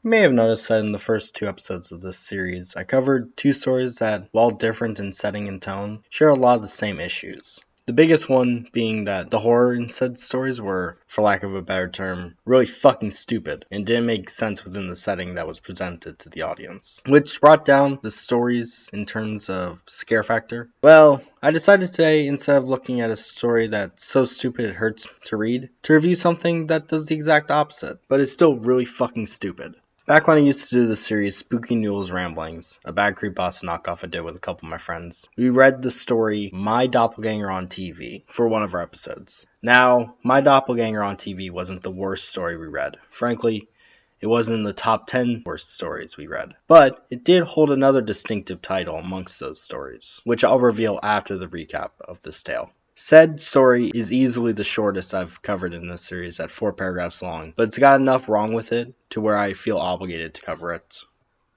You may have noticed that in the first two episodes of this series, I covered two stories that, while different in setting and tone, share a lot of the same issues. The biggest one being that the horror in said stories were, for lack of a better term, really fucking stupid and didn't make sense within the setting that was presented to the audience, which brought down the stories in terms of scare factor. Well, I decided today, instead of looking at a story that's so stupid it hurts to read, to review something that does the exact opposite, but is still really fucking stupid. Back when I used to do the series Spooky Noodles Ramblings, a bad creepypasta knockoff I did with a couple of my friends, we read the story My Doppelganger on TV for one of our episodes. Now, My Doppelganger on TV wasn't the worst story we read. Frankly, it wasn't in the top 10 worst stories we read. But it did hold another distinctive title amongst those stories, which I'll reveal after the recap of this tale. Said story is easily the shortest I've covered in this series at 4 paragraphs long, but it's got enough wrong with it to where I feel obligated to cover it.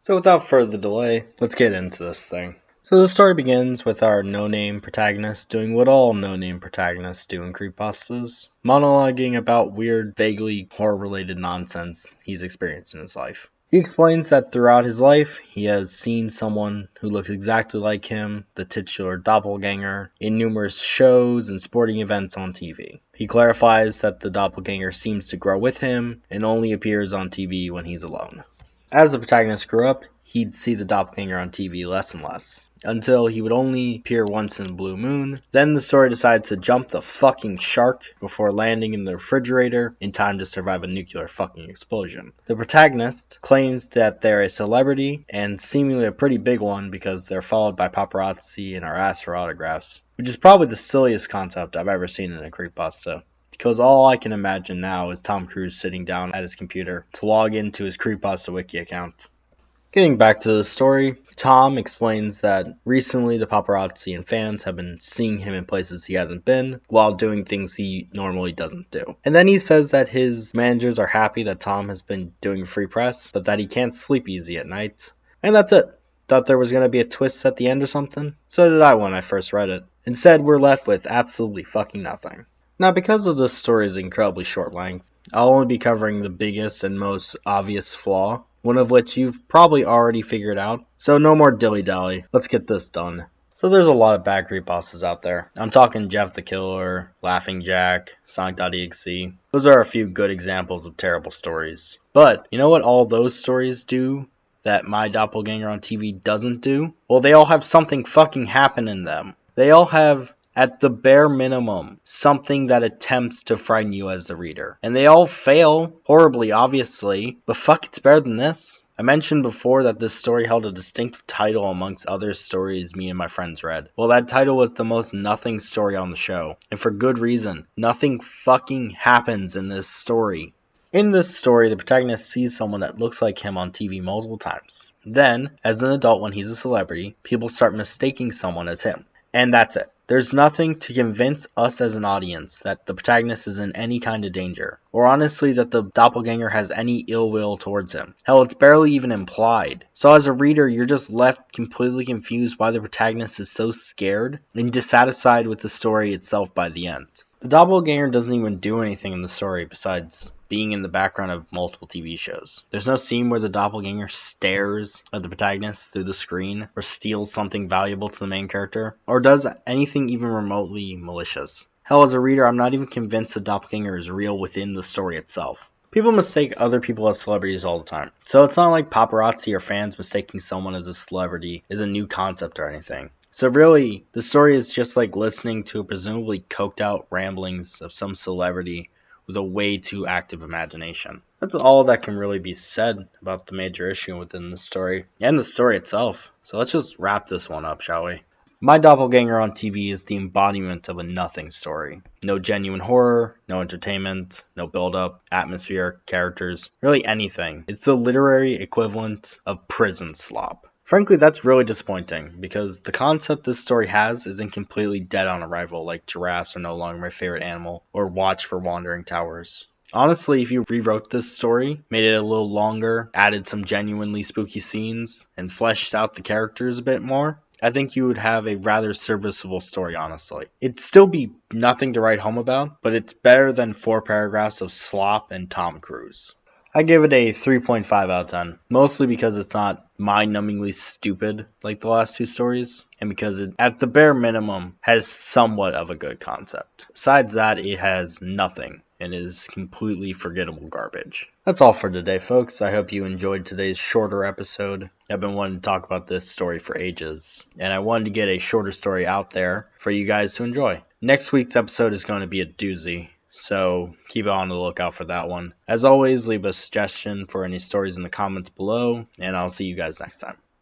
So without further delay, let's get into this thing. So the story begins with our no-name protagonist doing what all no-name protagonists do in creepypastas, monologuing about weird, vaguely horror-related nonsense he's experienced in his life. He explains that throughout his life, he has seen someone who looks exactly like him, the titular doppelganger, in numerous shows and sporting events on TV. He clarifies that the doppelganger seems to grow with him and only appears on TV when he's alone. As the protagonist grew up, he'd see the doppelganger on TV less and less, until he would only appear once in a blue moon. Then the story decides to jump the fucking shark before landing in the refrigerator in time to survive a nuclear fucking explosion. The protagonist claims that they're a celebrity, and seemingly a pretty big one because they're followed by paparazzi and are asked for autographs, which is probably the silliest concept I've ever seen in a creepypasta. Because all I can imagine now is Tom Cruise sitting down at his computer to log into his Creepypasta Wiki account. Getting back to the story, Tom explains that recently the paparazzi and fans have been seeing him in places he hasn't been, while doing things he normally doesn't do. And then he says that his managers are happy that Tom has been doing free press, but that he can't sleep easy at night. And that's it. Thought there was going to be a twist at the end or something? So did I when I first read it. Instead, we're left with absolutely fucking nothing. Now, because of this story's incredibly short length, I'll only be covering the biggest and most obvious flaw, one of which you've probably already figured out, so no more dilly-dally, let's get this done. So there's a lot of bad creepypastas out there. I'm talking Jeff the Killer, Laughing Jack, Sonic.exe. Those are a few good examples of terrible stories. But, you know what all those stories do that My Doppelganger on TV doesn't do? Well, they all have something fucking happen in them. They all have, at the bare minimum, something that attempts to frighten you as the reader. And they all fail, horribly obviously, but fuck, it's better than this. I mentioned before that this story held a distinctive title amongst other stories me and my friends read. Well, that title was the most nothing story on the show. And for good reason. Nothing fucking happens in this story. In this story, the protagonist sees someone that looks like him on TV multiple times. Then, as an adult when he's a celebrity, people start mistaking someone as him. And that's it. There's nothing to convince us as an audience that the protagonist is in any kind of danger, or honestly that the doppelganger has any ill will towards him. Hell, it's barely even implied. So as a reader, you're just left completely confused why the protagonist is so scared and dissatisfied with the story itself by the end. The doppelganger doesn't even do anything in the story besides being in the background of multiple TV shows. There's no scene where the doppelganger stares at the protagonist through the screen, or steals something valuable to the main character, or does anything even remotely malicious. Hell, as a reader, I'm not even convinced the doppelganger is real within the story itself. People mistake other people as celebrities all the time, so it's not like paparazzi or fans mistaking someone as a celebrity is a new concept or anything. So really, the story is just like listening to a presumably coked out ramblings of some celebrity with a way too active imagination. That's all that can really be said about the major issue within the story, and the story itself. So let's just wrap this one up, shall we? My Doppelganger on TV is the embodiment of a nothing story. No genuine horror, no entertainment, no build-up, atmosphere, characters, really anything. It's the literary equivalent of prison slop. Frankly, that's really disappointing, because the concept this story has isn't completely dead on arrival, like giraffes are no longer my favorite animal, or watch for wandering towers. Honestly, if you rewrote this story, made it a little longer, added some genuinely spooky scenes, and fleshed out the characters a bit more, I think you would have a rather serviceable story, honestly. It'd still be nothing to write home about, but it's better than 4 paragraphs of slop and Tom Cruise. I give it a 3.5 out of 10, mostly because it's not mind-numbingly stupid like the last two stories, and because it, at the bare minimum, has somewhat of a good concept. Besides that, it has nothing and is completely forgettable garbage. That's all for today, folks. I hope you enjoyed today's shorter episode. I've been wanting to talk about this story for ages, and I wanted to get a shorter story out there for you guys to enjoy. Next week's episode is going to be a doozy, so keep on the lookout for that one. As always, leave a suggestion for any stories in the comments below, and I'll see you guys next time.